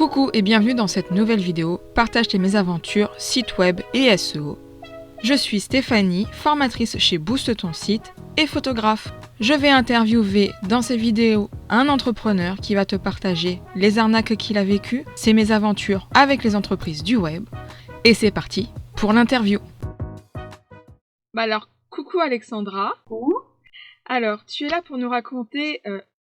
Coucou et bienvenue dans cette nouvelle vidéo Partage tes mésaventures, site web et SEO. Je suis Stéphanie, formatrice chez Booste ton site et photographe. Je vais interviewer dans ces vidéos un entrepreneur qui va te partager les arnaques qu'il a vécues, ses mésaventures avec les entreprises du web. Et c'est parti pour l'interview. Alors, coucou Alexandra. Coucou. Alors, tu es là pour nous raconter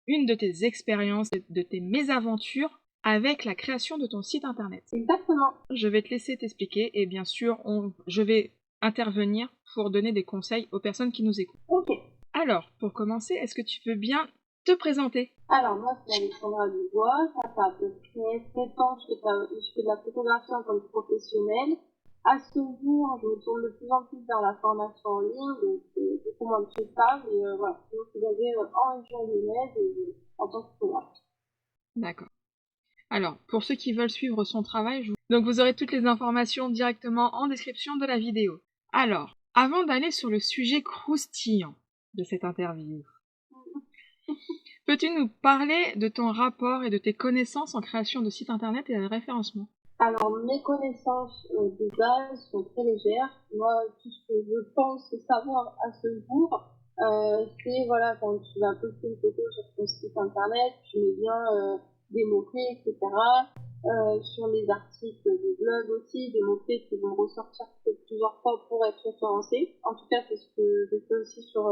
une de tes expériences, de tes mésaventures avec la création de ton site internet. Exactement. Je vais te laisser t'expliquer et bien sûr, je vais intervenir pour donner des conseils aux personnes qui nous écoutent. Ok. Alors, pour commencer, est-ce que tu peux bien te présenter? Alors, moi, c'est Alexandra Dubois. Ça fait à peu près 7 ans que je fais de la photographie en tant que professionnelle. À ce jour, je me tourne de plus en plus vers la formation en ligne, donc c'est pour moi que ça, mais voilà, je suis basée en région lyonnaise en tant que photographe. D'accord. Alors, pour ceux qui veulent suivre son travail, donc vous aurez toutes les informations directement en description de la vidéo. Alors, avant d'aller sur le sujet croustillant de cette interview, peux-tu nous parler de ton rapport et de tes connaissances en création de sites internet et de référencement? Alors, mes connaissances de base sont très légères. Moi, tout ce que je pense savoir à ce jour, c'est voilà, quand tu vas poster une photo sur ton site internet, tu mets bien des mots-clés, etc. Sur les articles de blog aussi, des mots-clés qui vont ressortir plusieurs fois pour être référencés. En tout cas, c'est ce que je fais aussi sur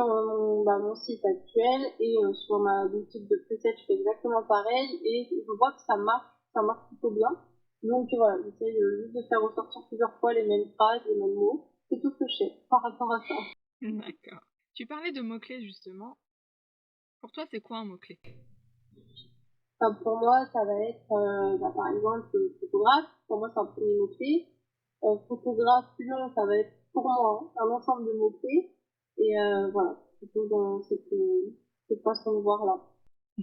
mon site actuel et sur ma boutique de presets, je fais exactement pareil et je vois que ça marche plutôt bien. Donc voilà, j'essaie juste de faire ressortir plusieurs fois les mêmes phrases, les mêmes mots. C'est tout ce que je sais par rapport à ça. D'accord. Tu parlais de mots-clés justement. Pour toi, c'est quoi un mot-clé? Enfin, pour moi, ça va être, par exemple, photographe. Pour moi, c'est un premier mot-clé. Photographe, long, ça va être pour moi un ensemble de mots-clés. Et voilà, plutôt dans cette façon de voir là.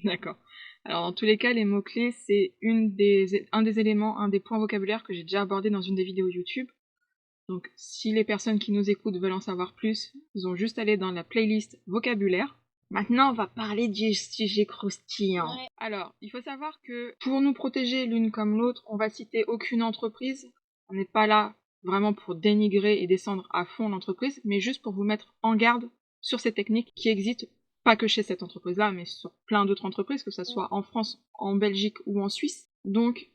D'accord. Alors, dans tous les cas, les mots-clés, c'est un des éléments, un des points vocabulaires que j'ai déjà abordé dans une des vidéos YouTube. Donc, si les personnes qui nous écoutent veulent en savoir plus, ils ont juste à aller dans la playlist vocabulaire. Maintenant, on va parler du sujet croustillant. Ouais. Alors, il faut savoir que pour nous protéger l'une comme l'autre, on va citer aucune entreprise. On n'est pas là vraiment pour dénigrer et descendre à fond l'entreprise, mais juste pour vous mettre en garde sur ces techniques qui existent, pas que chez cette entreprise-là, mais sur plein d'autres entreprises, que ce soit en France, en Belgique ou en Suisse. Donc,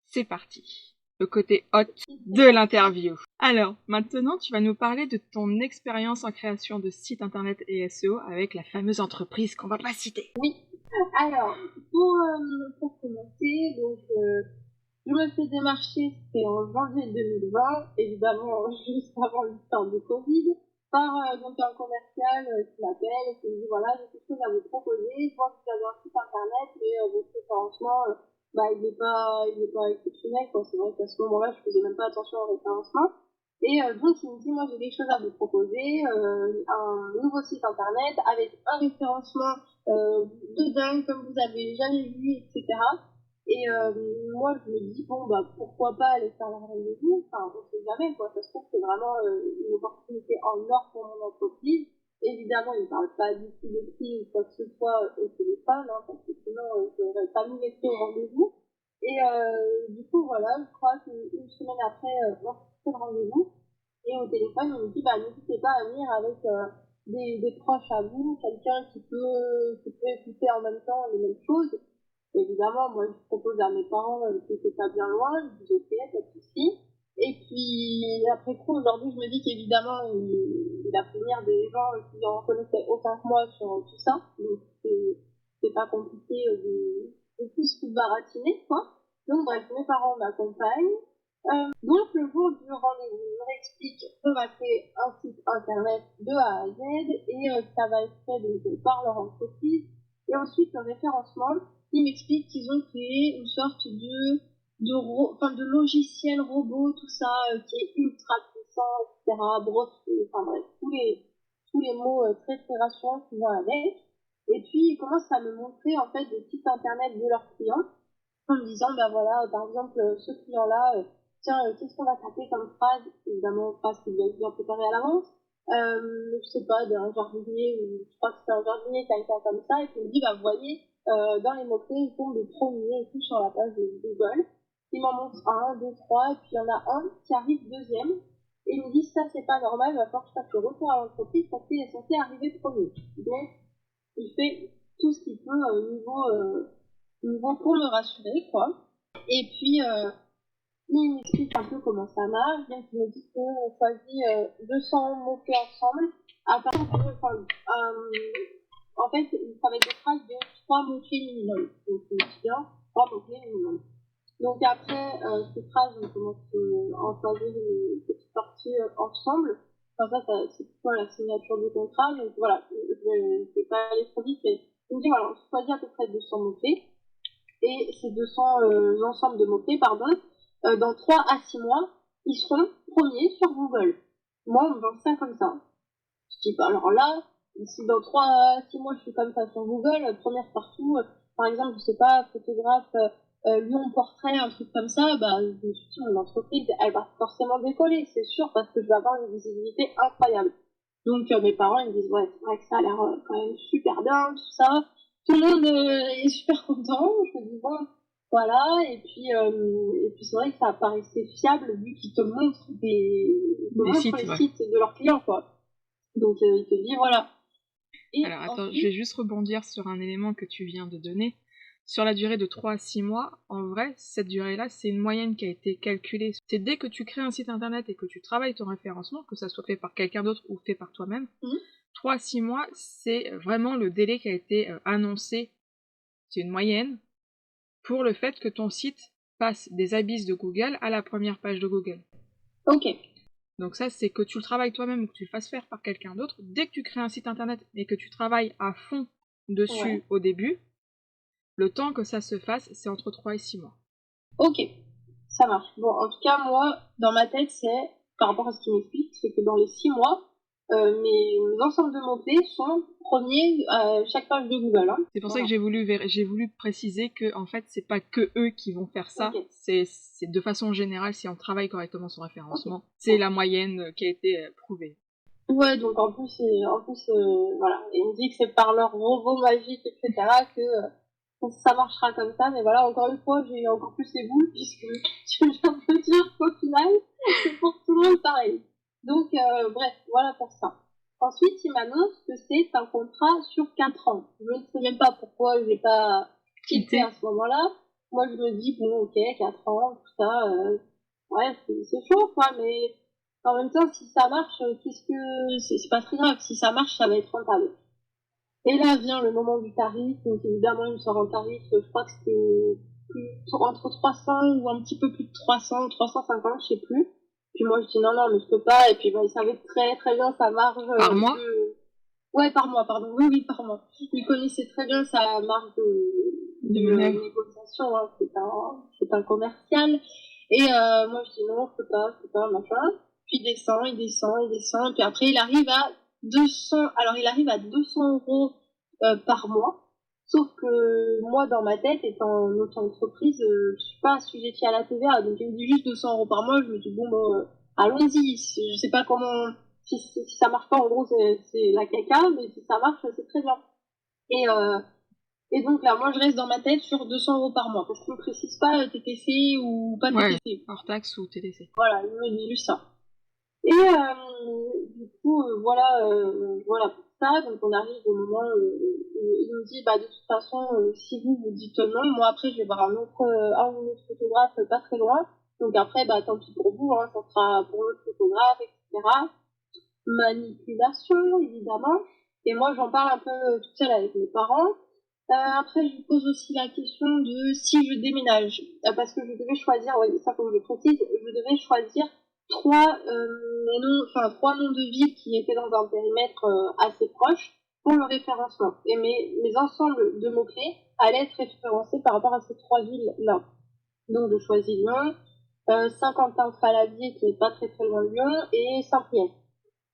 c'est parti. Le côté hot de l'interview. Alors, maintenant, tu vas nous parler de ton expérience en création de sites internet et SEO avec la fameuse entreprise qu'on va pas citer. Oui. Alors, pour commencer, donc, je me fais démarcher, c'était en janvier 2020, évidemment, juste avant le temps de Covid, par donc un commercial qui m'appelle et qui me dit voilà, j'ai quelque chose à vous proposer, je vois que vous avez un site internet, mais votre référencement, il n'est pas exceptionnel, quoi. C'est vrai qu'à ce moment-là, je faisais même pas attention au référencement. Et donc, il me dit, moi, j'ai quelque chose à vous proposer, un nouveau site internet avec un référencement de dingue, comme vous avez jamais vu, etc. Et moi, je me dis, bon, pourquoi pas aller faire un rendez-vous? Enfin, on sait jamais, quoi. Ça se trouve, c'est vraiment une opportunité en or pour mon entreprise. Évidemment, il ne parle pas du tout de prix ou quoi que ce soit au téléphone, hein, parce que sinon, je n'aurais pas mis les prix au rendez-vous. Et du coup, voilà, je crois qu'une semaine après, on fait le rendez-vous. Et au téléphone, il me dit, n'hésitez pas à venir avec des proches à vous, quelqu'un qui peut écouter en même temps les mêmes choses. Évidemment, moi, je propose à mes parents que c'est pas bien loin, je dis ok, pas de souci. Et puis, après coup, aujourd'hui, je me dis qu'évidemment, il a fait venir des gens qui en connaissaient autant que moi sur tout ça. Donc, c'est pas compliqué de plus se baratiner, quoi. Donc, bref, mes parents m'accompagnent. Donc, le jour du rendez-vous, je leur explique qu'on va créer un site internet de A à Z et ça va être fait par leur entreprise. Et ensuite, le référencement, ils m'expliquent qu'ils ont créé une sorte de logiciel robot, tout ça, qui est ultra puissant, etc. Bref, tous les mots très très rassurants qui vont avec. Et puis, ils commencent à me montrer, en fait, des sites internet de leurs clients, en me disant, voilà, par exemple, ce client-là, tiens, qu'est-ce qu'on va taper comme phrase? Évidemment, phrase qui doit être bien préparée à l'avance. je sais pas, d'un jardinier, ou je crois que c'est un jardinier, quelqu'un comme ça, et qui me dit, bah, vous voyez, dans les mots-clés, ils tombent des premiers et tout sur la page de Google. Il m'en montre un, deux, trois, et puis il y en a un qui arrive deuxième, et il me dit, ça, c'est pas normal, il va falloir que je fasse le retour à l'entreprise parce qu'il est censé arriver premier. Donc, il fait tout ce qu'il peut niveau pour me rassurer, quoi. Et puis, il m'explique un peu comment ça marche, donc il me dit qu'on choisit 200 mots-clés ensemble, à partir de, en fait, ça va être des phrases de 3 mots-clés minimum. Donc, c'est bien, 3 mots-clés minimum. Donc après, ces phrases, on commence à en choisir une petite partie ensemble. Enfin, ça c'est plutôt la signature du contrat. Donc voilà, je vais pas aller trop vite, mais il me dit, voilà, on choisit à peu près 200 mots-clés. Et ces 200 ensembles de mots-clés, pardon, dans 3 à 6 mois, ils seront premiers sur Google. Moi, on me vend ça comme ça. Je dis, bah alors là, si dans 3 à 6 mois, je suis comme ça sur Google, première partout, par exemple, je sais pas, photographe, Lyon Portrait, un truc comme ça, bah, je me suis dit, mon entreprise, elle va forcément décoller, c'est sûr, parce que je vais avoir une visibilité incroyable. Donc, mes parents, ils me disent, ouais, c'est vrai que ça a l'air quand même super bien, tout ça. Tout le monde est super content. Je me dis, bon, voilà. Et puis c'est vrai que ça paraissait fiable, vu qu'ils te montrent sites, les ouais. sites de leurs clients, quoi. Donc, ils te disent, voilà. Et alors, attends, je vais juste rebondir sur un élément que tu viens de donner. Sur la durée de 3 à 6 mois, en vrai, cette durée-là, c'est une moyenne qui a été calculée. C'est dès que tu crées un site internet et que tu travailles ton référencement, que ça soit fait par quelqu'un d'autre ou fait par toi-même, 3 à 6 mois, c'est vraiment le délai qui a été annoncé. C'est une moyenne pour le fait que ton site passe des abysses de Google à la première page de Google. Ok. Donc ça, c'est que tu le travailles toi-même ou que tu le fasses faire par quelqu'un d'autre. Dès que tu crées un site internet et que tu travailles à fond dessus au début, le temps que ça se fasse, c'est entre 3 et 6 mois. Ok, ça marche. Bon, en tout cas, moi, dans ma tête, c'est, par rapport à ce qu'il m'explique, c'est que dans les 6 mois, mes ensembles de mots-clés sont premiers à chaque page de Google. Hein. C'est pour ça que j'ai voulu préciser que en fait c'est pas que eux qui vont faire ça, c'est de façon générale si on travaille correctement son référencement, c'est la moyenne qui a été prouvée. Ouais, donc en plus voilà, il me dit que c'est par leur robot magique, etc. que ça marchera comme ça, mais voilà, encore une fois, j'ai encore plus les boules, puisque je viens de dire qu'au final, c'est pour tout le monde pareil. Donc, bref, voilà pour ça. Ensuite, il m'annonce que c'est un contrat sur 4 ans. Je ne sais même pas pourquoi je l'ai pas quitté à ce moment-là. Moi, je me dis, bon, ok, 4 ans, tout ça, ouais, c'est chaud, quoi, mais en même temps, si ça marche, c'est pas très grave. Si ça marche, ça va être rentable. Et là vient le moment du tarif. Donc évidemment, il me sort un tarif, je crois que c'était entre 300 ou un petit peu plus de 300, 350, je sais plus. Puis moi, je dis non, non, mais je peux pas. Et puis bah, il savait très très bien sa marge. Par mois Ouais, par mois, pardon. Oui, oui, par mois. Il connaissait très bien sa marge de négociation. Hein. C'est un commercial. Et moi, je dis non, je peux pas, machin. Puis il descend, il descend, il descend. Et puis après, il arrive à 200. Alors, il arrive à 200 euros par mois. Sauf que moi, dans ma tête, étant une auto-entreprise, je suis pas assujettie à la TVA. Donc, il me dit juste 200 euros par mois. Je me dis, bon, allons-y. Je sais pas comment, si ça marche pas, en gros, c'est la caca. Mais si ça marche, c'est très bien. Et donc là, moi, je reste dans ma tête sur 200 euros par mois. Parce qu'on ne précise pas TTC ou pas TTC. Hors taxe ou TTC. Voilà, il me dit juste ça. Et du coup, voilà pour ça. Donc on arrive au moment où il nous dit, bah de toute façon, si vous dites non, moi après je vais voir un ou une autre photographe pas très loin. Donc après, bah tant pis pour vous, hein, ça sera pour l'autre photographe, etc. Manipulation, évidemment. Et moi, j'en parle un peu toute seule avec mes parents. Après, je lui pose aussi la question de si je déménage. Parce que je devais choisir, oui, ça faut que je précise, je devais choisir trois noms de villes qui étaient dans un périmètre assez proche pour le référencement. Et mes ensembles de mots-clés allaient être référencés par rapport à ces 3 villes-là. Donc, je choisis Lyon, Saint-Quentin-Fallavier, qui n'est pas très très loin de Lyon, et Saint-Priest.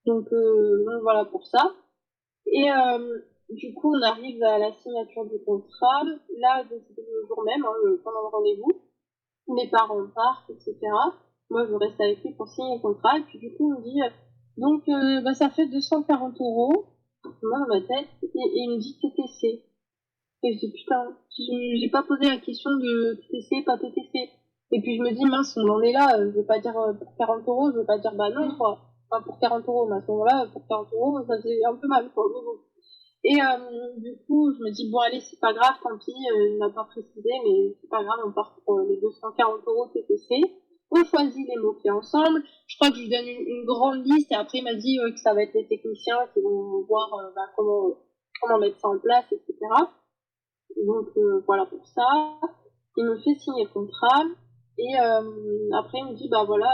Donc voilà pour ça. Et du coup, on arrive à la signature du contrat. Là, c'était le jour même, hein, pendant le rendez-vous. Mes parents partent, etc. Moi, je reste avec lui pour signer le contrat. Et puis du coup, on me dit, Donc, ça fait 240 euros, moi, dans ma tête, et il me dit TTC. Et je dis, putain, j'ai pas posé la question de TTC, pas TTC. Et puis je me dis, mince, on en est là, je veux pas dire pour 40 euros, je veux pas dire bah non, quoi. Enfin, pour 40 euros, mais à ce moment-là, pour 40 euros, ça fait un peu mal, quoi. Mais bon. Et du coup, je me dis, bon, allez, c'est pas grave, tant pis, il m'a pas précisé, mais c'est pas grave, on part pour les 240 euros TTC. On choisit les mots-clés ensemble. Je crois que je lui donne une grande liste, et après, il m'a dit que ça va être les techniciens qui vont voir comment mettre ça en place, etc. Donc voilà pour ça. Il me fait signer le contrat et après il me dit bah voilà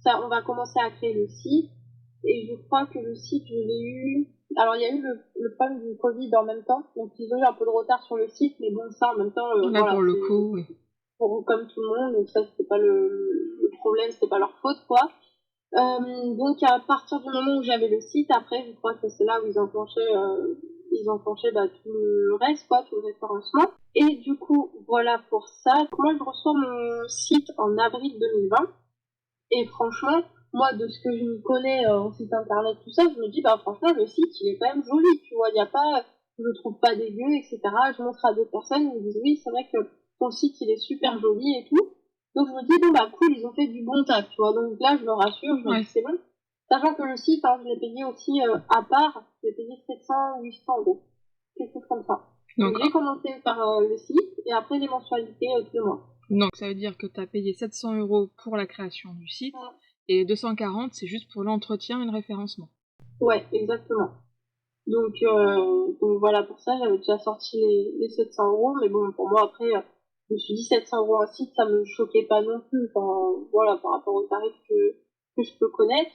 ça on va commencer à créer le site et je crois que le site je l'ai eu. Alors il y a eu le problème du Covid en même temps donc ils ont eu un peu de retard sur le site mais bon ça en même temps Là, voilà pour le c'est coup, oui. comme tout le monde donc ça c'était pas le problème c'était pas leur faute quoi. Donc à partir du moment où j'avais le site, après je crois que c'est là où ils enclenchaient tout le reste, quoi, tout le référencement. Et du coup, voilà pour ça. Moi je reçois mon site en avril 2020. Et franchement, moi de ce que je m'y connais en site internet, tout ça, je me dis bah franchement le site il est quand même joli, tu vois, il y a pas, je le trouve pas dégueu, etc. Je montre à d'autres personnes, ils me disent oui c'est vrai que ton site il est super joli et tout. Donc je me dis bon bah cool, ils ont fait du bon taf, tu vois. Donc là je me rassure, je me dis Ouais. c'est bon. Sachant que le site, hein, je l'ai payé aussi à part, je l'ai payé 700, 800 euros, quelque chose comme ça. Donc Donc, j'ai commencé par le site et après les mensualités tous les mois. donc ça veut dire que tu as payé 700 euros pour la création du site et 240 c'est juste pour l'entretien et le référencement. Ouais, exactement. Donc voilà, pour ça, j'avais déjà sorti les 700 euros, mais bon, pour moi, après, je me suis dit 700 euros un site, ça me choquait pas non plus, enfin, voilà, par rapport aux tarifs que je peux connaître.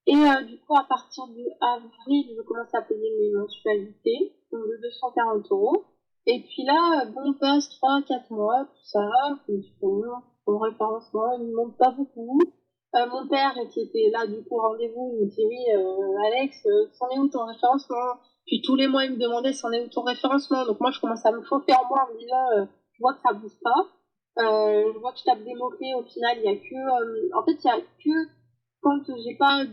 Et du coup, à partir de avril, je commence à payer mes mensualités, donc de 240 euros. Et puis là, bon, passe 3 4 mois, tout ça, je me dis, bon, mon référencement, il ne monte pas beaucoup. Mon père, qui était là, du coup, au rendez-vous, il me dit, oui, Alex, c'en est où ton référencement? Puis tous les mois, il me demandait, c'en est où ton référencement? Donc moi, je commence à me chauffer en moi en me disant, je vois que ça bouge pas. Je vois que je tape des mots-clés, au final, il y a que, en fait, il y a que quand j'ai pas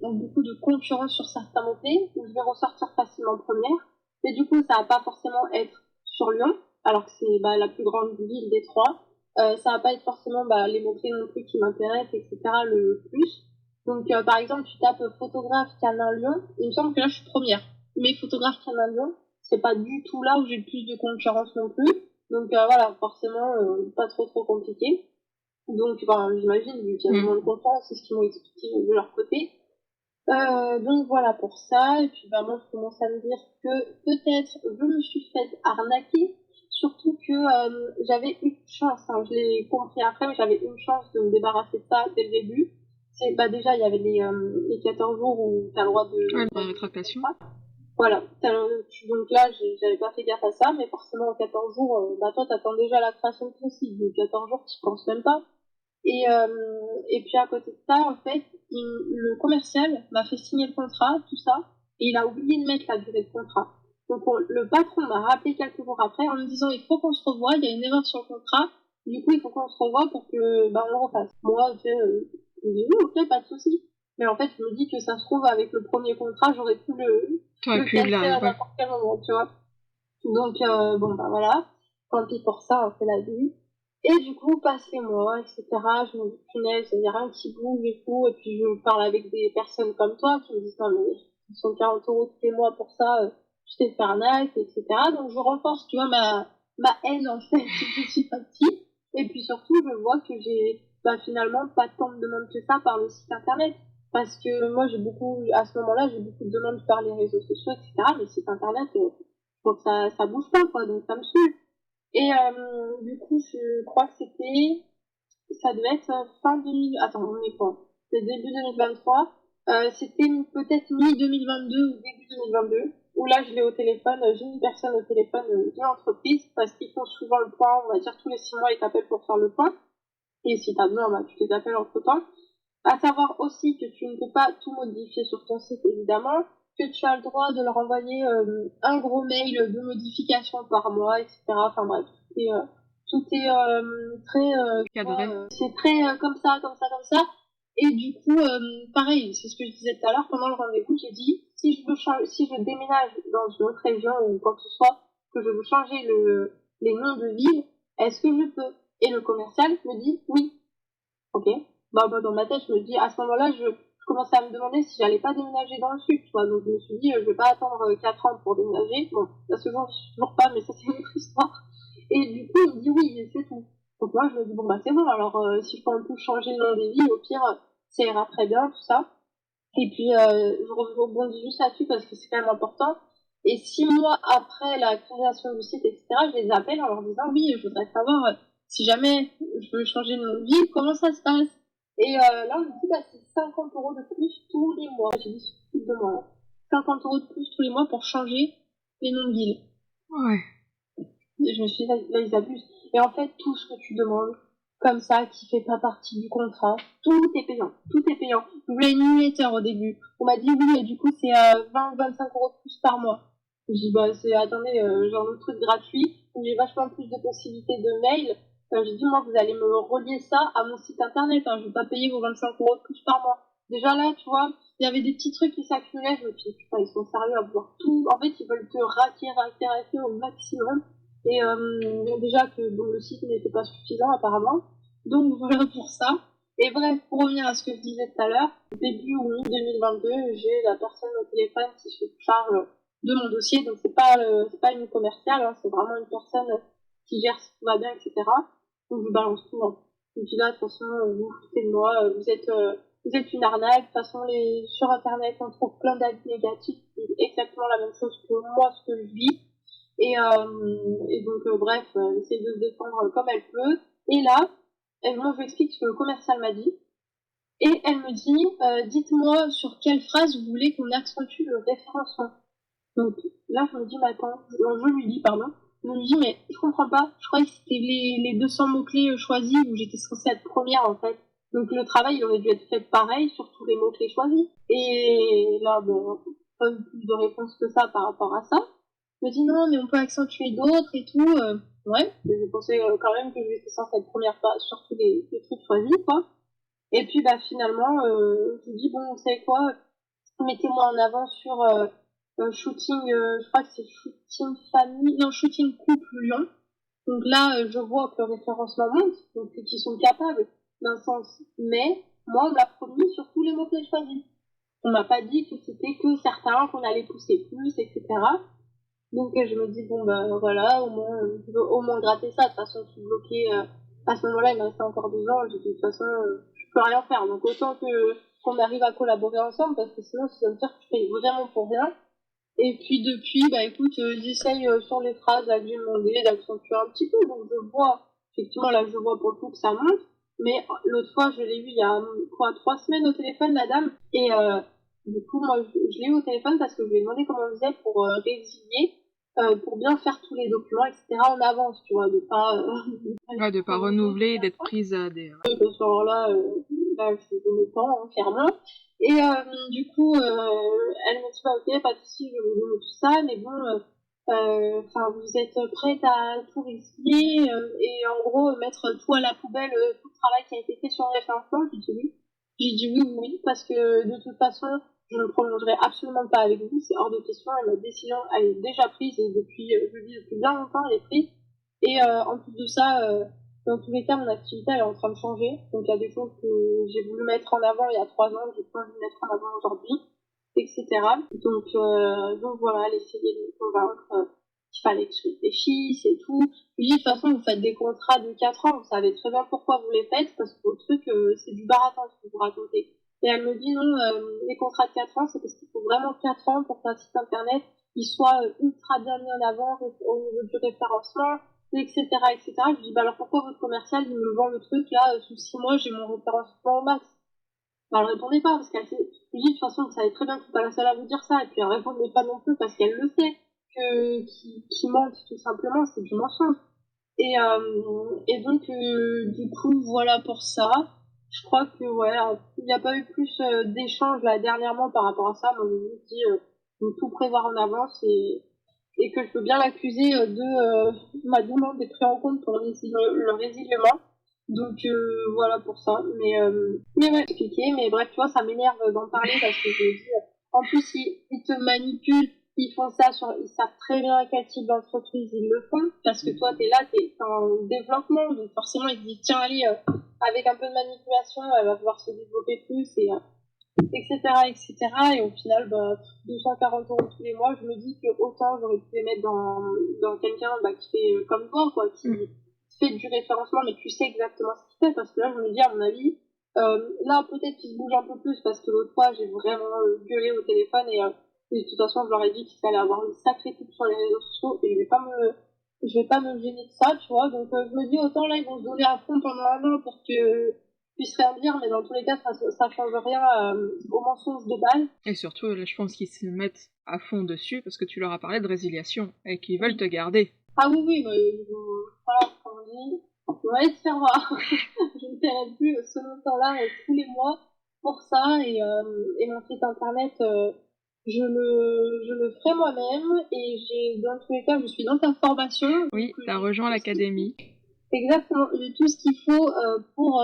beaucoup de concurrence sur certains mots-clés, où je vais ressortir facilement première. Et du coup, ça va pas forcément être sur Lyon, alors que c'est la plus grande ville des trois. Ça va pas être forcément les mots-clés non plus qui m'intéressent, etc. le plus. Donc, par exemple, tu tapes photographe canin Lyon, il me semble que là, je suis première. Mais photographe canin Lyon, c'est pas du tout là où j'ai le plus de concurrence non plus. Donc, voilà, forcément, pas trop compliqué. Donc, j'imagine, vu qu'il y a moins de confiance, c'est ce qu'ils m'ont expliqué de leur côté. Donc voilà pour ça. Et puis moi, je commence à me dire que peut-être je me suis faite arnaquer. Surtout que j'avais une chance, hein, je l'ai compris après, mais j'avais une chance de me débarrasser de ça dès le début. C'est déjà il y avait les 14 jours où tu as le droit de Ouais, la rétractation. voilà. Donc là, j'avais pas fait gaffe à ça, mais forcément en 14 jours, toi t'attends déjà la création de ton site. Donc 14 jours, tu penses même pas. Et puis à côté de ça, en fait, le commercial m'a fait signer le contrat, tout ça, et il a oublié de mettre la durée de contrat. Donc le patron m'a rappelé quelques jours après en me disant il faut qu'on se revoie, il y a une erreur sur le contrat, du coup il faut qu'on se revoie pour que on le refasse. Moi, je me dis oui, ok, pas de souci. Mais en fait, je me dis que ça se trouve avec le premier contrat, j'aurais pu le casser à n'importe quel moment, tu vois. Donc voilà, tant pis pour ça, on fait la vie. Et du coup, passe les mois, etc. Je me dis, punaise, il n'y a rien qui bouge et tout. Et puis, je parle avec des personnes comme toi qui me disent, non, mais 140 euros tous les mois pour ça, je t'ai fait arnaque, etc. Donc, je renforce, tu vois, ma haine, en fait, petit à petit. Et puis, surtout, je vois que j'ai, finalement, pas tant de demandes que ça par le site internet. Parce que moi, à ce moment-là, j'ai beaucoup de demandes par les réseaux sociaux, etc. Mais le site internet, faut que ça bouge pas, quoi. Donc, ça me suit. Et du coup, je crois que ça devait être fin 2000, attends, on est quoi? C'est début 2023. C'était peut-être mi-2022 ou début 2022, où là, je l'ai au téléphone, j'ai une personne au téléphone de l'entreprise, parce qu'ils font souvent le point, on va dire tous les 6 mois, ils t'appellent pour faire le point. Et si t'as besoin, tu les appelles entre temps. À savoir aussi que tu ne peux pas tout modifier sur ton site, évidemment, que tu as le droit de leur envoyer un gros mail de modification par mois, etc. Enfin bref, tout est très... cadré. c'est très comme ça. Et du coup, pareil, c'est ce que je disais tout à l'heure, pendant le rendez-vous, j'ai dit, si je déménage dans une autre région ou quoi que ce soit, que je veux changer les noms de villes, est-ce que je peux? Et le commercial me dit oui. Ok. Bah, dans ma tête, je me dis, à ce moment-là, je commençais à me demander si j'allais pas déménager dans le sud, tu vois. Donc, je me suis dit, je vais pas attendre 4 ans pour déménager. Bon, à ce jour, je suis toujours pas, mais ça, c'est une autre histoire. Et du coup, il me dit oui, c'est tout. Donc, moi, je me dis, bon, bah, c'est bon. Alors, si je peux en plus changer le nom des villes, au pire, ça ira très bien, tout ça. Et puis, je rebondis juste là-dessus parce que c'est quand même important. Et 6 mois après la création du site, etc., je les appelle en leur disant, oui, je voudrais savoir si jamais je veux changer de nom de ville, comment ça se passe? Et là, on me dit, bah, c'est 50 € de plus tous les mois. J'ai dit, c'est plus de moi. 50 € de plus tous les mois pour changer les noms de ville. Ouais. Et je me suis dit, là, ils abusent. Et en fait, tout ce que tu demandes, comme ça, qui fait pas partie du contrat, tout est payant. Tout est payant. Je voulais une newsletter au début. On m'a dit oui, et du coup, c'est 20-25 € de plus par mois. Je dis, bah, attendez, genre le truc gratuit, où j'ai vachement plus de possibilités de mail. J'ai dit, moi, vous allez me relier ça à mon site internet, hein. Je vais pas payer vos 25 € de plus par mois. Déjà là, tu vois, il y avait des petits trucs qui s'accumulaient. Je me suis dit, putain, ils sont sérieux à vouloir tout. En fait, ils veulent te raquer au maximum. Et déjà que bon, le site n'était pas suffisant apparemment. Donc voilà pour ça. Et bref, pour revenir à ce que je disais tout à l'heure, début ou mi-2022, j'ai la personne au téléphone qui se charge de mon dossier. Donc c'est pas une commerciale, hein, c'est vraiment une personne qui gère si tout va bien, etc. Donc je balance tout. Hein. Je me dis là, de toute façon, vous vous foutez de moi, vous êtes une arnaque. De toute façon, sur internet, on trouve plein d'avis négatifs. C'est exactement la même chose que moi, ce que je vis. Et donc, bref, elle essaie de se défendre comme elle peut. Et là, moi, je lui explique ce que le commercial m'a dit. Et elle me dit, dites-moi sur quelle phrase vous voulez qu'on accentue le référencement. Donc là, je me dis, mais attends, je lui dis, pardon. Je lui dis, mais je comprends pas. Je croyais que c'était les 200 mots-clés choisis où j'étais censée être première, en fait. Donc le travail, il aurait dû être fait pareil sur tous les mots-clés choisis. Et là, bon, pas eu plus de réponse que ça par rapport à ça. Me dit non, mais on peut accentuer d'autres et tout. Ouais, je pensais quand même que j'étais censée être première sur tous les trucs choisis, quoi. Et puis, bah, finalement, je lui dis, bon, vous savez quoi, mettez-moi en avant sur shooting, je crois que c'est shooting famille, non, shooting couple Lyon. Donc là, je vois que le référencement monte, donc qu'ils sont capables d'un sens. Mais, moi, on m'a promis sur tous les mots que j'ai choisis. On m'a pas dit que c'était que certains qu'on allait pousser plus, etc. Donc je me dis, bon bah voilà, je veux au moins gratter ça. De toute façon, je suis bloquée. À ce moment-là, il me restait encore 2 ans. J'ai dit, de toute façon, je peux rien faire. Donc autant qu'on arrive à collaborer ensemble, parce que sinon, ça veut dire que je paye vraiment pour rien. Et puis depuis, bah écoute, j'essaye sur les phrases là, que j'ai demandé d'accentuer un petit peu. Donc je vois, effectivement, là, je vois pour le coup que ça monte. Mais l'autre fois, je l'ai vu il y a quoi, 3 semaines au téléphone, la dame. Et du coup, moi, je l'ai eu au téléphone parce que je lui ai demandé comment on faisait pour résilier, pour bien faire tous les documents, etc. en avance, tu vois, de pas... Ouais, de pas renouveler, d'être prise à des... Ce soir-là, là, je me pends, hein, clairement. Et du coup, elle m'a dit, bah, ok, pas de soucis, je vais vous donner tout ça, mais bon, enfin, vous êtes prête à tout risquer et en gros mettre tout à la poubelle, tout le travail qui a été fait sur le référencement. J'ai dit oui. J'ai dit oui, oui, parce que de toute façon, je ne prolongerai absolument pas avec vous, c'est hors de question. Et ma décision, elle est déjà prise et depuis, je le dis depuis bien longtemps, elle est prise. Et en plus de ça, dans tous les cas, mon activité elle est en train de changer. Donc il y a des choses que j'ai voulu mettre en avant il y a 3 ans, que j'ai pas envie de mettre en avant aujourd'hui, etc. Donc voilà, elle essayait de me convaincre qu'il fallait que je réfléchisse et tout. Je lui dis, de toute façon, vous faites des contrats de 4 ans, vous savez très bien pourquoi vous les faites, parce que vos trucs, c'est du baratin ce que vous racontez. Et elle me dit, non, les contrats de 4 ans, c'est parce qu'il faut vraiment 4 ans pour qu'un site internet, il soit ultra bien mis en avant au niveau du référencement, etc., etc. Je lui dis, bah alors pourquoi votre commercial, il me vend le truc, là, sous 6 mois, j'ai mon référencement au max. Bah, elle répondait pas, parce qu'elle sait, je lui dis, de toute façon, vous savez très bien que je suis pas la seule à vous dire ça, et puis elle répondait pas non plus, parce qu'elle le sait, qui mente, tout simplement, c'est du mensonge. Et donc, du coup, voilà pour ça. Je crois que, ouais, il n'y a pas eu plus d'échanges, là, dernièrement, par rapport à ça. Moi, je me dis, de tout prévoir en avance, et que je peux bien l'accuser de ma demande d'être pris en compte pour le résiliement. Donc voilà pour ça. Mais ouais, expliquer. Mais bref, tu vois, ça m'énerve d'en parler parce que je me dis, en plus, ils te manipulent, ils font ça ils savent très bien à quel type d'entreprise ils le font. Parce que toi, t'es là, t'es en développement. Donc forcément, ils te disent, tiens, allez, avec un peu de manipulation, elle va pouvoir se développer plus et etc., etc. Et au final, 240 euros tous les mois, je me dis que autant j'aurais pu les mettre dans quelqu'un qui fait comme toi, quoi, qui fait du référencement, mais tu sais exactement ce qu'il fait, parce que là, je me dis, à mon avis, là, peut-être qu'il se bouge un peu plus, parce que l'autre fois, j'ai vraiment gueulé au téléphone, et de toute façon, je leur ai dit qu'il fallait avoir une sacrée pub sur les réseaux sociaux, et je vais pas me gêner de ça, tu vois, donc je me dis, autant là, ils vont se donner à fond pendant un an pour que puisse rien dire, mais dans tous les cas, ça change rien au mensonge de base. Et surtout, là, je pense qu'ils se mettent à fond dessus parce que tu leur as parlé de résiliation et qu'ils veulent te garder. Ah oui, oui, mais voilà, comme on dit, on va se faire voir. Je ne paierai plus ce montant-là tous les mois pour ça, et mon site internet, je le ferai moi-même, et dans tous les cas, je suis dans ta formation. Oui, t'as rejoint l'académie. Exactement, j'ai tout ce qu'il faut pour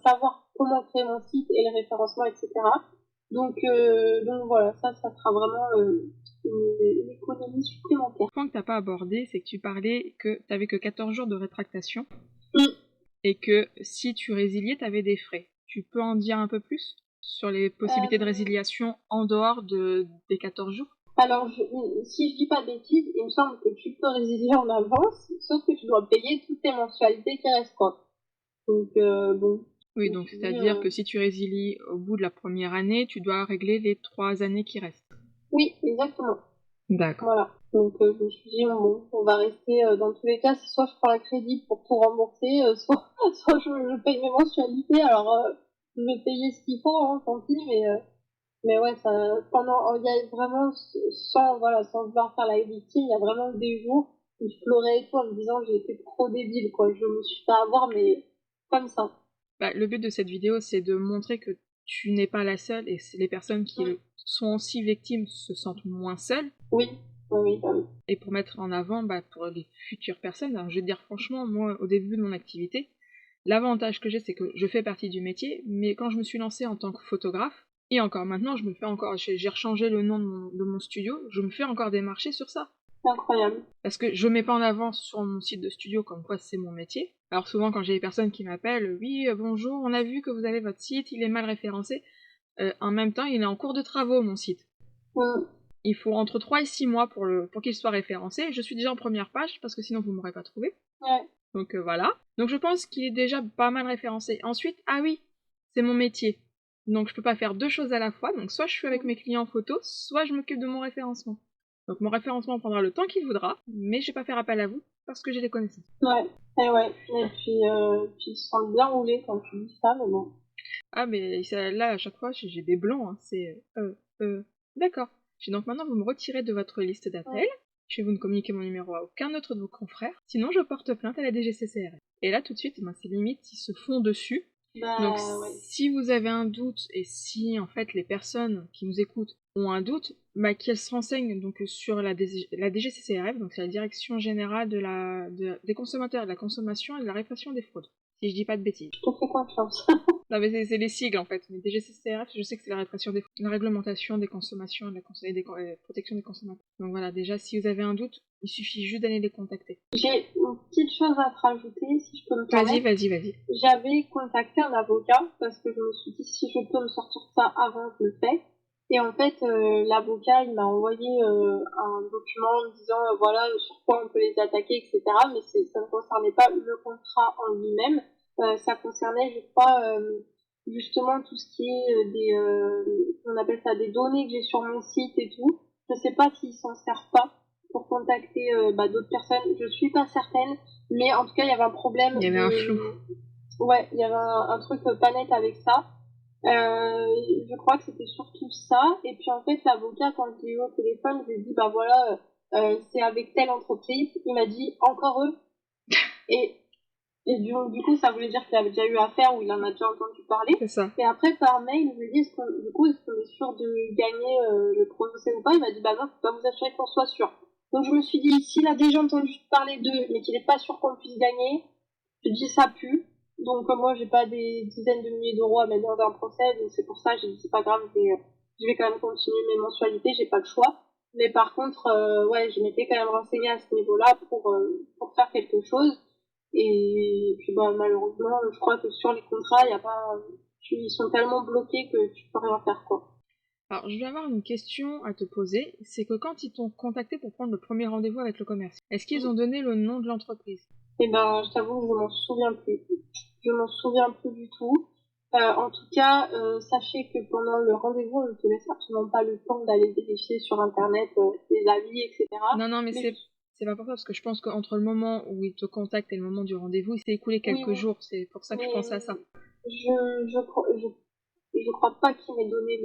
savoir comment créer mon site et les référencements, etc. Donc voilà, ça sera vraiment une économie supplémentaire. Le point que t'as pas abordé, c'est que tu parlais que t'avais que 14 jours de rétractation Mm. et que si tu résiliais, t'avais des frais. Tu peux en dire un peu plus sur les possibilités de résiliation en dehors des 14 jours? Alors, si je dis pas de bêtises, il me semble que tu peux résilier en avance, sauf que tu dois payer toutes tes mensualités qui restent, quoi. Donc, bon. Oui, donc c'est-à-dire que si tu résilies au bout de la première année, tu dois régler les 3 années qui restent. Oui, exactement. D'accord. Voilà. Donc, je me suis dit, bon, on va rester dans tous les cas, c'est soit je prends un crédit pour tout rembourser, soit je paye mes mensualités. Alors, je vais payer ce qu'il faut, hein, tant pis, mais ouais, il y a vraiment, sans vouloir faire la victime, il y a vraiment des jours où je pleurais et tout en me disant j'ai été trop débile, quoi. Je me suis fait avoir, mais comme ça. Bah, le but de cette vidéo, c'est de montrer que tu n'es pas la seule et les personnes qui sont aussi victimes se sentent moins seules. Oui, oui. Et pour mettre en avant, pour les futures personnes, alors, je vais te dire franchement, moi, au début de mon activité, l'avantage que j'ai, c'est que je fais partie du métier, mais quand je me suis lancée en tant que photographe, et encore maintenant, j'ai rechangé le nom de mon studio, je me fais encore démarcher sur ça. Incroyable. Parce que je mets pas en avant sur mon site de studio comme quoi c'est mon métier. Alors souvent quand j'ai des personnes qui m'appellent, oui, bonjour, on a vu que vous avez votre site, il est mal référencé. En même temps, il est en cours de travaux, mon site. Il faut entre 3 et 6 mois pour qu'il soit référencé. Je suis déjà en première page, parce que sinon vous m'aurez pas trouvé. Ouais. Donc voilà. Donc je pense qu'il est déjà pas mal référencé. Ensuite, ah oui, c'est mon métier. Donc je peux pas faire deux choses à la fois. Donc soit je suis avec mes clients en photo, soit je m'occupe de mon référencement. Donc mon référencement prendra le temps qu'il voudra, mais je vais pas faire appel à vous parce que j'ai des connaissances. Ouais, et puis tu te sens bien roulé quand tu dis ça, mais bon. Ah mais là à chaque fois j'ai des blancs, hein. C'est d'accord. Donc maintenant vous me retirez de votre liste d'appels. Je vais vous ne communiquer mon numéro à aucun autre de vos confrères, sinon je porte plainte à la DGCCRF. Et là tout de suite, c'est limite, ils se font dessus. Donc si vous avez un doute et si en fait les personnes qui nous écoutent ont un doute, qu'elles se renseignent donc sur la DGCCRF, donc c'est la Direction Générale des Consommateurs, de la Consommation et de la Répression des Fraudes. Si je dis pas de bêtises. Je te fais confiance. Non mais c'est les sigles en fait, mais DGCCRF, je sais que c'est la répression des fraudes, la réglementation des consommations et de la protection des consommateurs. Donc voilà, déjà si vous avez un doute, il suffit juste d'aller les contacter. J'ai une petite chose à te rajouter, si je peux me permettre. Vas-y. J'avais contacté un avocat parce que je me suis dit si je peux me sortir de ça avant, je le fais. Et en fait, l'avocat, il m'a envoyé un document en me disant voilà sur quoi on peut les attaquer, etc. Mais ça ne concernait pas le contrat en lui-même. Ça concernait, je crois, justement tout ce qui est on appelle ça des données que j'ai sur mon site et tout. Je sais pas s'ils s'en servent pas pour contacter d'autres personnes. Je suis pas certaine, mais en tout cas, il y avait un problème. Il y avait un flou. Ouais, il y avait un truc pas net avec ça. Je crois que c'était surtout ça. Et puis en fait, l'avocat, quand je l'ai eu au téléphone, je lui ai dit, voilà, c'est avec telle entreprise. Il m'a dit, encore eux. Et du coup, ça voulait dire qu'il avait déjà eu affaire ou il en a déjà entendu parler. C'est ça. Et après, par mail, je lui ai dit, est-ce qu'on est sûr de gagner le procès ou pas? Il m'a dit, non, faut pas vous assurer qu'on soit sûr. Donc je me suis dit, s'il a déjà entendu parler d'eux, mais qu'il est pas sûr qu'on puisse gagner, je dis, ça pue. Donc moi j'ai pas des dizaines de milliers d'euros à mettre dans un procès, donc c'est pour ça j'ai dit c'est pas grave, je vais quand même continuer mes mensualités, j'ai pas le choix. Mais par contre, ouais, je m'étais quand même renseignée à ce niveau-là pour faire quelque chose. Et puis bah malheureusement, je crois que sur les contrats, il y a pas, ils sont tellement bloqués que tu peux rien faire quoi. Alors, je vais avoir une question à te poser. C'est que quand ils t'ont contacté pour prendre le premier rendez-vous avec le commerce, est-ce qu'ils ont donné le nom de l'entreprise? Et ben, je t'avoue que je m'en souviens plus. Je m'en souviens plus du tout. En tout cas, sachez que pendant le rendez-vous, on ne te laisse absolument pas le temps d'aller vérifier sur Internet les avis, etc. Non, non, mais Mais c'est pas pour ça, parce que je pense qu'entre le moment où ils te contactent et le moment du rendez-vous, il s'est écoulé oui, quelques oui, jours. C'est pour ça que je mais pensais à ça. je crois pas qu'il m'ait donné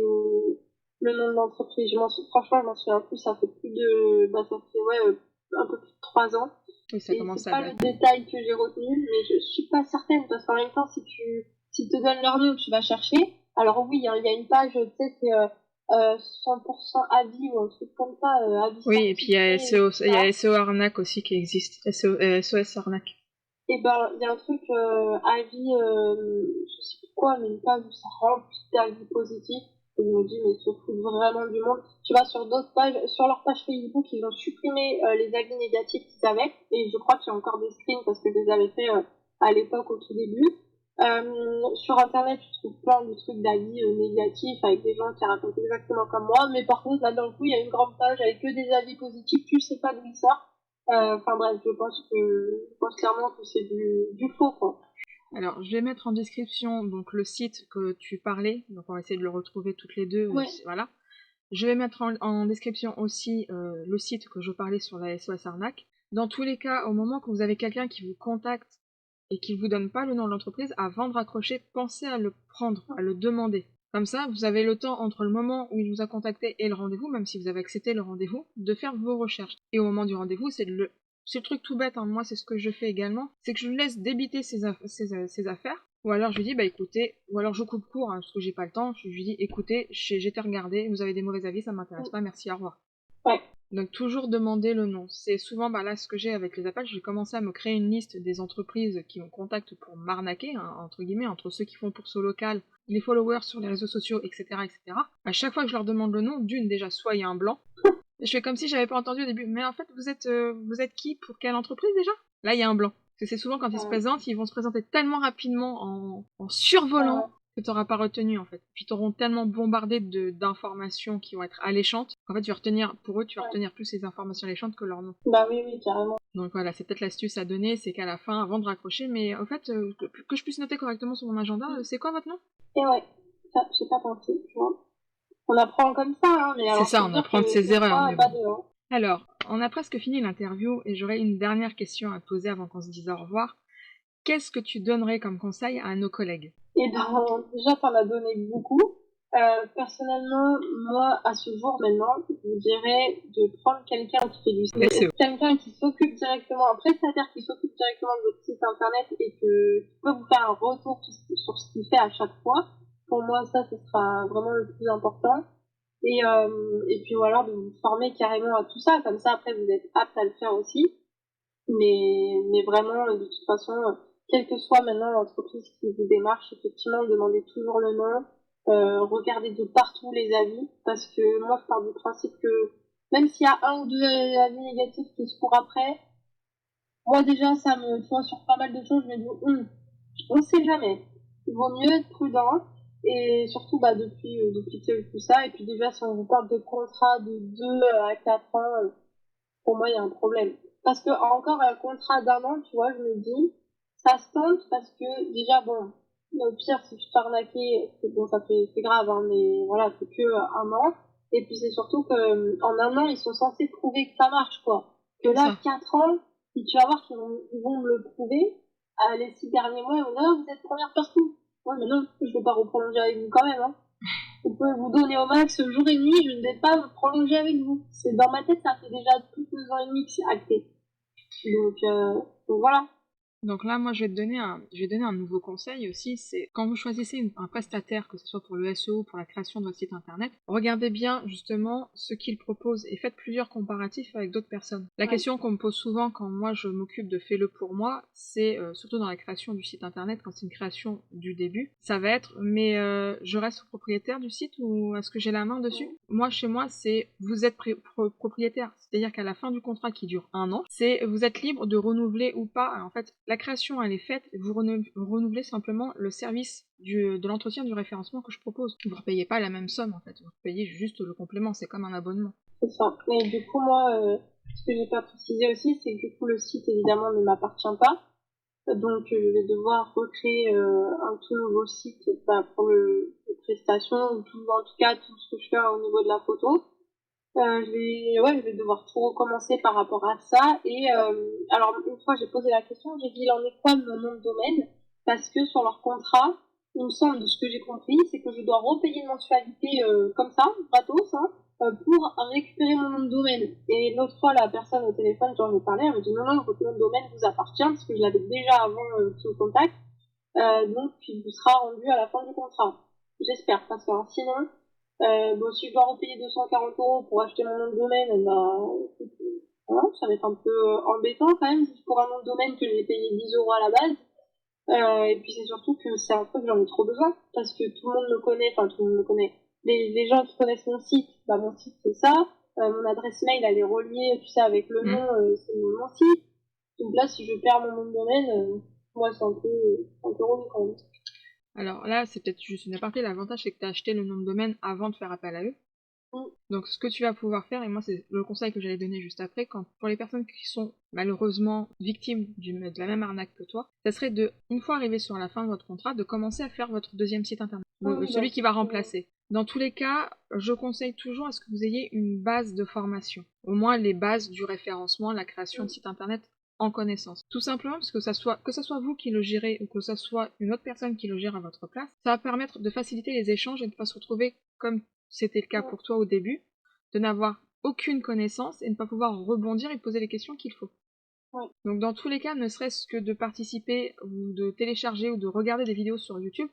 le nom de l'entreprise. Franchement, je m'en souviens plus. Ça fait plus de, bah, ça fait ouais, un peu plus de 3 ans. Oui, ça Et commence c'est à pas le dater. détail que j'ai retenu, mais je suis pas certaine parce qu'en même temps, s'ils te donnent leur nom, tu vas chercher. Alors oui, hein, il y a une page, tu sais, c'est 100% avis ou un truc comme ça, avis Oui, et puis il y a certifié, SEO, il y etc. a SEO Arnaque aussi qui existe. SOS Arnaque. Et ben, il y a un truc, avis, je sais plus quoi, mais une page où ça remplit d'avis positifs. Et je me dis, mais ils se foutent vraiment du monde. Tu vois, sur d'autres pages, sur leur page Facebook, ils ont supprimé les avis négatifs qu'ils avaient. Et je crois qu'il y a encore des screens parce que je les avais fait à l'époque, au tout début. Sur Internet, tu trouves plein de trucs d'avis négatifs avec des gens qui racontent exactement comme moi. Mais par contre, là, d'un coup, il y a une grande page avec que des avis positifs. Tu sais pas d'où ils sortent. Enfin bref, je pense clairement que c'est du faux, quoi. Alors, je vais mettre en description donc le site que tu parlais. Donc, on va essayer de le retrouver toutes les deux. Ouais, Voilà. Je vais mettre en description aussi le site que je parlais sur la SOS Arnaque. Dans tous les cas, au moment que vous avez quelqu'un qui vous contacte et qui ne vous donne pas le nom de l'entreprise, avant de raccrocher, pensez à le prendre, à le demander. Comme ça, vous avez le temps entre le moment où il vous a contacté et le rendez-vous, même si vous avez accepté le rendez-vous, de faire vos recherches. Et au moment du rendez-vous, c'est le truc tout bête, hein. Moi c'est ce que je fais également, c'est que je lui laisse débiter ses affaires, ou alors je lui dis bah écoutez, ou alors je coupe court hein, parce que j'ai pas le temps, je lui dis écoutez, j'ai été regardé, vous avez des mauvais avis, ça m'intéresse pas, merci, au revoir. ouais, Donc toujours demander le nom. C'est souvent bah là ce que j'ai avec les appels, j'ai commencé à me créer une liste des entreprises qui me contactent pour m'arnaquer, hein, entre guillemets, entre ceux qui font pour ce local, les followers sur les réseaux sociaux, etc., etc. À chaque fois que je leur demande le nom, d'une déjà soit il y a un blanc. Je fais comme si j'avais pas entendu au début. Mais en fait, vous êtes qui pour quelle entreprise déjà? Là, il y a un blanc. Parce que c'est souvent quand ils se euh, présentent, ils vont se présenter tellement rapidement en survolant euh, que t'auras pas retenu en fait. Puis t'auront tellement bombardé d'informations qui vont être alléchantes qu'en fait tu vas retenir, pour eux, tu vas ouais. retenir plus les informations alléchantes que leur nom. Bah oui, oui, carrément. Donc voilà, c'est peut-être l'astuce à donner, c'est qu'à la fin, avant de raccrocher, mais en fait, que je puisse noter correctement sur mon agenda, c'est quoi votre nom? Et ouais, ça, j'ai pas pensé, tu vois. On apprend comme ça, hein, mais C'est alors ça, faut on dire apprend de que ses une erreurs, fois, mais pas bon. deux, hein. Alors, on a presque fini l'interview et j'aurais une dernière question à te poser avant qu'on se dise au revoir. Qu'est-ce que tu donnerais comme conseil à nos collègues? Et ben, déjà, t'en as donné beaucoup. Personnellement, moi, à ce jour maintenant, je dirais de prendre quelqu'un qui fait SEO. quelqu'un qui s'occupe directement, un prestataire qui s'occupe directement de votre site internet et qui peut vous faire un retour sur ce qu'il fait à chaque fois. Pour moi, ça, ce sera vraiment le plus important. Et puis voilà, de vous former carrément à tout ça. Comme ça, après, vous êtes apte à le faire aussi. Mais vraiment, de toute façon, quelle que soit maintenant l'entreprise qui vous démarche, effectivement, demandez toujours le nom, regardez de partout les avis, parce que moi, je pars du principe que même s'il y a un ou deux avis négatifs qui se courent après, moi déjà, tu vois, sur pas mal de choses, je me dis, on sait jamais. Il vaut mieux être prudent, et surtout, bah, depuis qu'il y a eu tout ça, et puis déjà, si on vous parle de contrats de 2 à 4 ans, pour moi, il y a un problème. Parce que encore un contrat d'1 an, tu vois, je me dis, ça se tente parce que déjà, bon, le pire, si tu te fais arnaquer, bon, c'est grave, hein, mais voilà, c'est que 1 an. Et puis c'est surtout que en 1 an, ils sont censés prouver que ça marche, quoi. Que C'est là, ça. 4 ans, si tu vas voir qu'ils vont me le prouver, les 6 derniers mois, ils vont dire, ah, vous êtes première personne. Ouais, mais non, je vais pas reprolonger avec vous quand même, hein. Je peux vous donner au max jour et nuit, je ne vais pas prolonger avec vous. C'est dans ma tête, ça fait déjà plus de 2 ans et demi que c'est acté. Donc voilà. Donc là, moi, je vais donner un nouveau conseil aussi, c'est quand vous choisissez un prestataire, que ce soit pour le SEO ou pour la création de votre site internet, regardez bien justement ce qu'il propose et faites plusieurs comparatifs avec d'autres personnes. La question qu'on me pose souvent quand moi je m'occupe de Fais-le pour moi, c'est surtout dans la création du site internet, quand c'est une création du début, ça va être mais je reste propriétaire du site ou est-ce que j'ai la main dessus? Moi, chez moi, c'est vous êtes propriétaire, c'est-à-dire qu'à la fin du contrat qui dure 1 an, c'est vous êtes libre de renouveler ou pas. En fait, la création, elle est faite, vous renouvelez simplement le service de l'entretien du référencement que je propose. Vous ne repayez pas la même somme, en fait, vous payez juste le complément, c'est comme un abonnement. C'est ça. Et du coup, moi, ce que j'ai pas précisé aussi, c'est que du coup, le site, évidemment, ne m'appartient pas. Donc, je vais devoir recréer un tout nouveau site pour les prestations, ou tout, en tout cas, tout ce que je fais au niveau de la photo. Je vais devoir tout recommencer par rapport à ça. Et alors, une fois, j'ai posé la question, j'ai dit, il en est quoi de mon nom de domaine? Parce que sur leur contrat, il me semble, de ce que j'ai compris, c'est que je dois repayer une mensualité comme ça, gratos, hein, pour récupérer mon nom de domaine. Et l'autre fois, la personne au téléphone, j'en ai parlé, elle me dit, non, non, votre nom de domaine vous appartient, parce que je l'avais déjà avant ce contact. Donc, il vous sera rendu à la fin du contrat. J'espère, parce que sinon, si je dois repayer 240 € pour acheter mon nom de domaine, voilà, ça va être un peu embêtant quand même, pour un nom de domaine que j'ai payé 10 € à la base. Et puis c'est surtout que c'est un truc que j'en ai trop besoin, parce que tout le monde me connaît, enfin tout le monde me connaît. Les gens qui connaissent mon site c'est ça. Mon adresse mail, elle est reliée, tu sais, avec le nom, c'est mon site. Donc là, si je perds mon nom de domaine, moi c'est un peu relou quand même. Alors là, c'est peut-être juste une aparté, l'avantage c'est que tu as acheté le nom de domaine avant de faire appel à eux. Donc ce que tu vas pouvoir faire, et moi c'est le conseil que j'allais donner juste après, pour les personnes qui sont malheureusement victimes de la même arnaque que toi, ça serait de, une fois arrivé sur la fin de votre contrat, de commencer à faire votre deuxième site internet, celui qui va remplacer. Dans tous les cas, je conseille toujours à ce que vous ayez une base de formation, au moins les bases du référencement, la création de site internet en connaissance. Tout simplement parce que ça soit vous qui le gérez ou que ça soit une autre personne qui le gère à votre place, ça va permettre de faciliter les échanges et de ne pas se retrouver comme c'était le cas pour toi au début, de n'avoir aucune connaissance et ne pas pouvoir rebondir et poser les questions qu'il faut. Donc dans tous les cas, ne serait-ce que de participer ou de télécharger ou de regarder des vidéos sur YouTube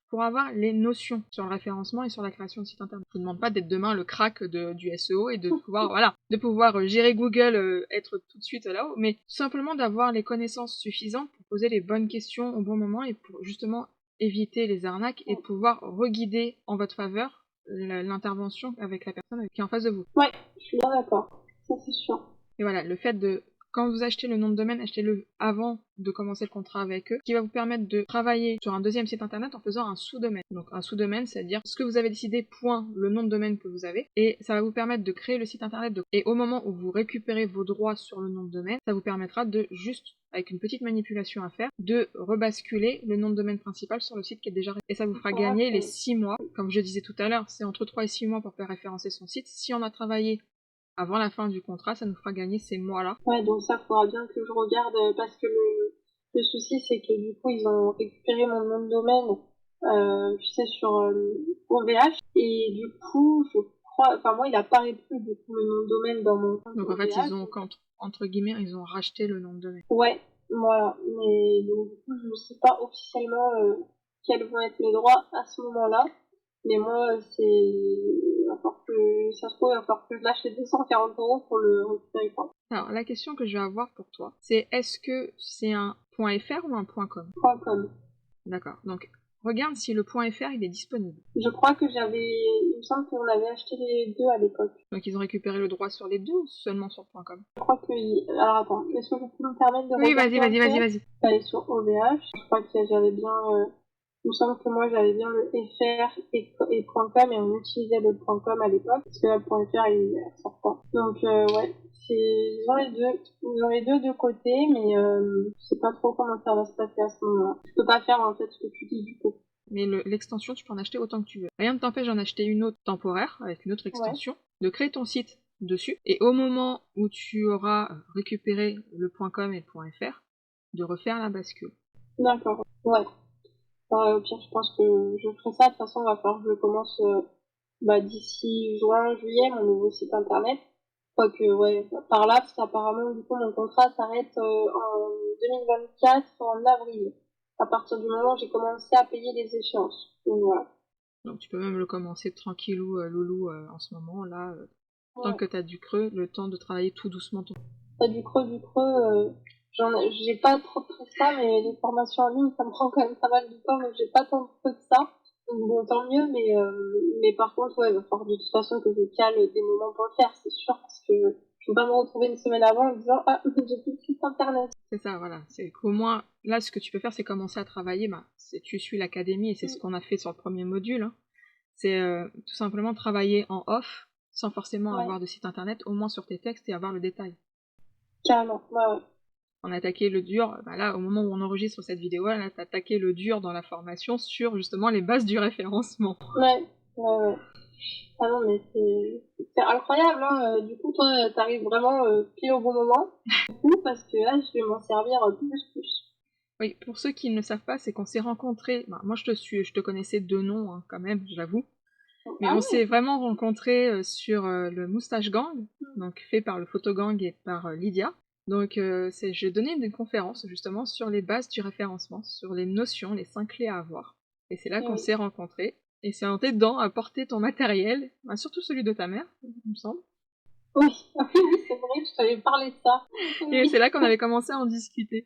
pour avoir les notions sur le référencement et sur la création de site internet. Je ne demande pas d'être demain le crack du SEO et de pouvoir gérer Google, être tout de suite là-haut, mais tout simplement d'avoir les connaissances suffisantes pour poser les bonnes questions au bon moment et pour justement éviter les arnaques et pouvoir reguider en votre faveur l'intervention avec la personne qui est en face de vous. Ouais, je suis bien d'accord. Ça, c'est sûr. Et voilà, le fait de, quand vous achetez le nom de domaine, achetez-le avant de commencer le contrat avec eux, qui va vous permettre de travailler sur un deuxième site internet en faisant un sous-domaine. Donc un sous-domaine, c'est-à-dire ce que vous avez décidé, point, le nom de domaine que vous avez, et ça va vous permettre de créer le site internet. Et au moment où vous récupérez vos droits sur le nom de domaine, ça vous permettra de juste, avec une petite manipulation à faire, de rebasculer le nom de domaine principal sur le site qui est déjà référencé. Et ça vous fera gagner les 6 mois. Comme je disais tout à l'heure, c'est entre 3 et 6 mois pour faire référencer son site. Si on a travaillé avant la fin du contrat, ça nous fera gagner ces mois-là. Ouais, donc ça, faudra bien que je regarde, parce que le souci, c'est que du coup, ils ont récupéré mon nom de domaine, tu sais, sur OVH, et du coup, je crois, enfin, moi, il apparaît plus, du coup, le nom de domaine dans mon compte Donc en OVH. fait, ils ont, entre guillemets, ils ont racheté le nom de domaine. Ouais, voilà. Mais donc, du coup, je ne sais pas officiellement quels vont être mes droits à ce moment-là. Mais moi, ça se trouve, il va falloir que je lâche les 240 € pour le récupérer, quoi. Alors, la question que je vais avoir pour toi, c'est est-ce que c'est un .fr ou un .com? .com. D'accord. Donc, regarde si le .fr, il est disponible. Je crois que il me semble qu'on avait acheté les deux à l'époque. Donc, ils ont récupéré le droit sur les deux ou seulement sur .com? Je crois que, alors attends, est-ce que je peux me permettre de Oui, regarder vas-y. Aller sur OVH. Je crois que j'avais bien, il me semble que moi j'avais bien le FR et .com, et on utilisait le .com à l'époque, parce que là, le .fr il sort pas. Donc ouais, ils ont les deux de côté, mais je sais pas trop comment ça va se passer à ce moment-là. Je peux pas faire en fait ce que tu dis du coup. Mais l'extension, tu peux en acheter autant que tu veux. Rien ne t'empêche d'en acheter une autre temporaire, avec une autre extension, de créer ton site dessus, et au moment où tu auras récupéré le .com et le .fr, de refaire la bascule. D'accord, ouais. Au pire, je pense que je ferai ça. De toute façon, il va falloir que je commence d'ici juin, juillet, mon nouveau site internet. Quoique, ouais, par là, parce qu'apparemment, du coup, mon contrat s'arrête 2024 en avril, à partir du moment où j'ai commencé à payer les échéances. Donc voilà. Donc tu peux même le commencer tranquillou, loulou, en ce moment, là, tant Ouais. que t'as du creux, le temps de travailler tout doucement ton... T'as du creux, j'ai pas trop de ça, mais les formations en ligne, ça me prend quand même pas mal de temps, donc j'ai pas tant de creux que ça. Donc bon, tant mieux, mais par contre, ouais, il va falloir de toute façon que je cale des moments pour le faire, c'est sûr, parce que je peux pas me retrouver une semaine avant en me disant, ah, j'ai plus de site internet. C'est ça, voilà. C'est qu'au moins, là, ce que tu peux faire, c'est commencer à travailler. Bah, tu suis l'académie et c'est ce qu'on a fait sur le premier module. Hein. C'est tout simplement travailler en off, sans forcément Ouais, avoir de site internet, au moins sur tes textes et avoir le détail. carrément, ouais. On a attaqué le dur, bah là, au moment où on enregistre cette vidéo, là, t'as attaqué le dur dans la formation sur justement les bases du référencement. Ouais. Ah non, mais c'est incroyable, hein. Du coup, toi, t'arrives vraiment pile au bon moment. Parce que là, je vais m'en servir plus. Oui, pour ceux qui ne le savent pas, c'est qu'on s'est rencontrés. Bah, moi, je te connaissais de nom, hein, quand même, j'avoue. Mais Ah on ouais, s'est vraiment rencontrés sur le Moustache Gang, donc fait par le Photogang et par Lydia. Donc j'ai donné une conférence justement sur les bases du référencement, sur les notions, les 5 clés à avoir. Et c'est là qu'on oui. s'est rencontrés. Et c'est en t'aidant à porter ton matériel, bah, surtout celui de ta mère, il me semble. Oui, oui, c'est vrai, je t'avais parlé de ça. Et Oui. c'est là qu'on avait commencé à en discuter.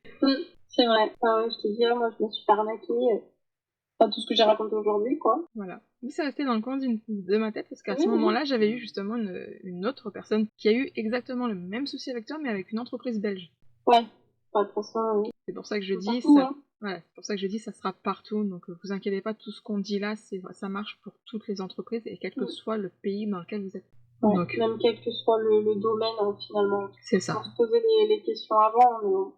C'est vrai. Ah ouais, je te dis, moi, je me suis fait arnaquer. Pas tout ce que j'ai raconté aujourd'hui, quoi. Voilà. Mais c'est resté dans le coin de ma tête parce qu'à ce Oui. moment-là, j'avais eu justement une autre personne qui a eu exactement le même souci avec toi, mais avec une entreprise belge. Ouais. Bah, de toute façon, C'est pour ça que je c'est dis partout, ça. hein. Voilà, c'est pour ça que je dis ça sera partout. Donc vous inquiétez pas, tout ce qu'on dit là, ça marche pour toutes les entreprises et quel que soit le pays dans lequel vous êtes. Ouais. Donc Même quel que soit le domaine, hein, finalement. c'est ça. Pour se poser les questions avant, mais bon.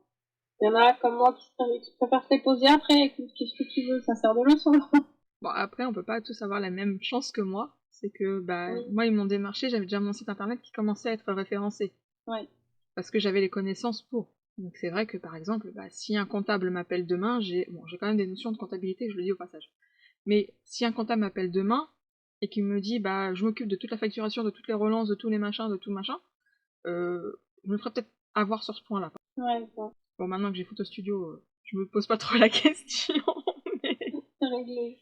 Il y en a comme moi qui préfèrent se les poser après. Écoute, qu'est-ce que tu veux, ça sert de leçon. Bon après, on peut pas tous avoir la même chance que moi. C'est que bah Oui. moi ils m'ont démarché, j'avais déjà mon site internet qui commençait à être référencé. Ouais. Parce que j'avais les connaissances pour. Donc c'est vrai que par exemple, bah, si un comptable m'appelle demain, j'ai quand même des notions de comptabilité, je le dis au passage. Mais si un comptable m'appelle demain et qu'il me dit bah je m'occupe de toute la facturation, de toutes les relances, de tous les machins, de tout machin, je me ferais peut-être avoir sur ce point-là. Ouais, ça. Bon maintenant que j'ai Photo Studio, je me pose pas trop la question. mais... C'est réglé.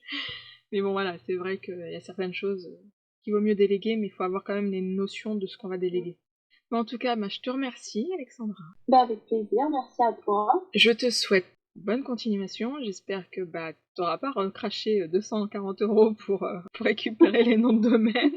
mais bon voilà, c'est vrai qu'il y a certaines choses qu'il vaut mieux déléguer, mais il faut avoir quand même les notions de ce qu'on va déléguer. Mais en tout cas, bah, je te remercie Alexandra. Bah, avec plaisir, merci à toi. Je te souhaite bonne continuation. J'espère que bah t'auras pas recraché 240 € pour récupérer les noms de domaine.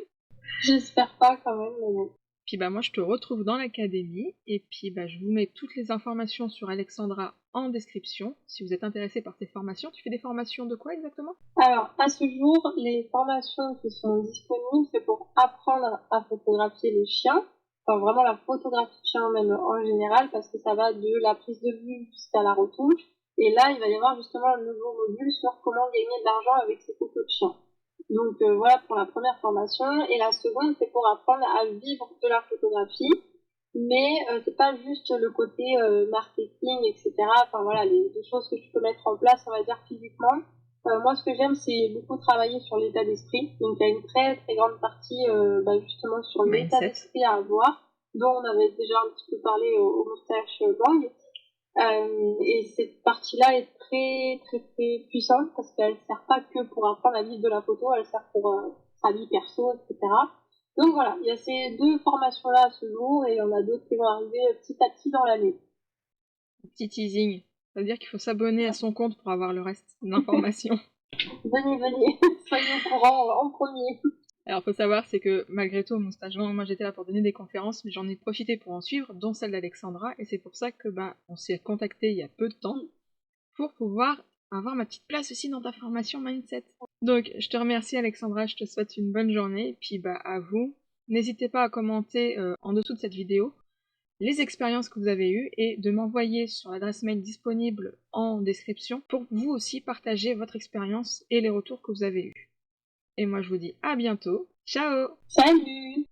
J'espère pas quand même, mais bon. Puis bah moi je te retrouve dans l'académie et puis bah je vous mets toutes les informations sur Alexandra en description. Si vous êtes intéressé par tes formations, tu fais des formations de quoi exactement? Alors, à ce jour, les formations qui sont disponibles, c'est pour apprendre à photographier les chiens. Enfin, vraiment la photographie de chien même en général, parce que ça va de la prise de vue jusqu'à la retouche. Et là, il va y avoir justement un nouveau module sur comment gagner de l'argent avec ses photos de chiens. Donc voilà pour la première formation. Et la seconde, c'est pour apprendre à vivre de la photographie. Mais c'est pas juste le côté marketing, etc. Enfin voilà, les choses que tu peux mettre en place, on va dire physiquement. Moi, ce que j'aime, c'est beaucoup travailler sur l'état d'esprit. Donc, il y a une très très grande partie justement sur l'état Mindset. d'esprit à avoir, dont on avait déjà un petit peu parlé au Moustache Gang. Et cette partie-là est très très très puissante parce qu'elle sert pas que pour apprendre à vivre de la photo, elle sert pour sa vie perso, etc. Donc voilà, il y a ces deux formations-là à ce jour et il y en a d'autres qui vont arriver petit à petit dans l'année. Petit teasing. Ça veut dire qu'il faut s'abonner à son compte pour avoir le reste de l'information. Venez, soyez au courant en premier. Alors faut savoir c'est que malgré tout mon stage moi j'étais là pour donner des conférences mais j'en ai profité pour en suivre dont celle d'Alexandra et c'est pour ça que bah on s'est contacté il y a peu de temps pour pouvoir avoir ma petite place aussi dans ta formation mindset. Donc je te remercie Alexandra, je te souhaite une bonne journée et puis bah à vous, n'hésitez pas à commenter en dessous de cette vidéo les expériences que vous avez eues et de m'envoyer sur l'adresse mail disponible en description pour vous aussi partager votre expérience et les retours que vous avez eus. Et moi je vous dis à bientôt. Ciao! Salut!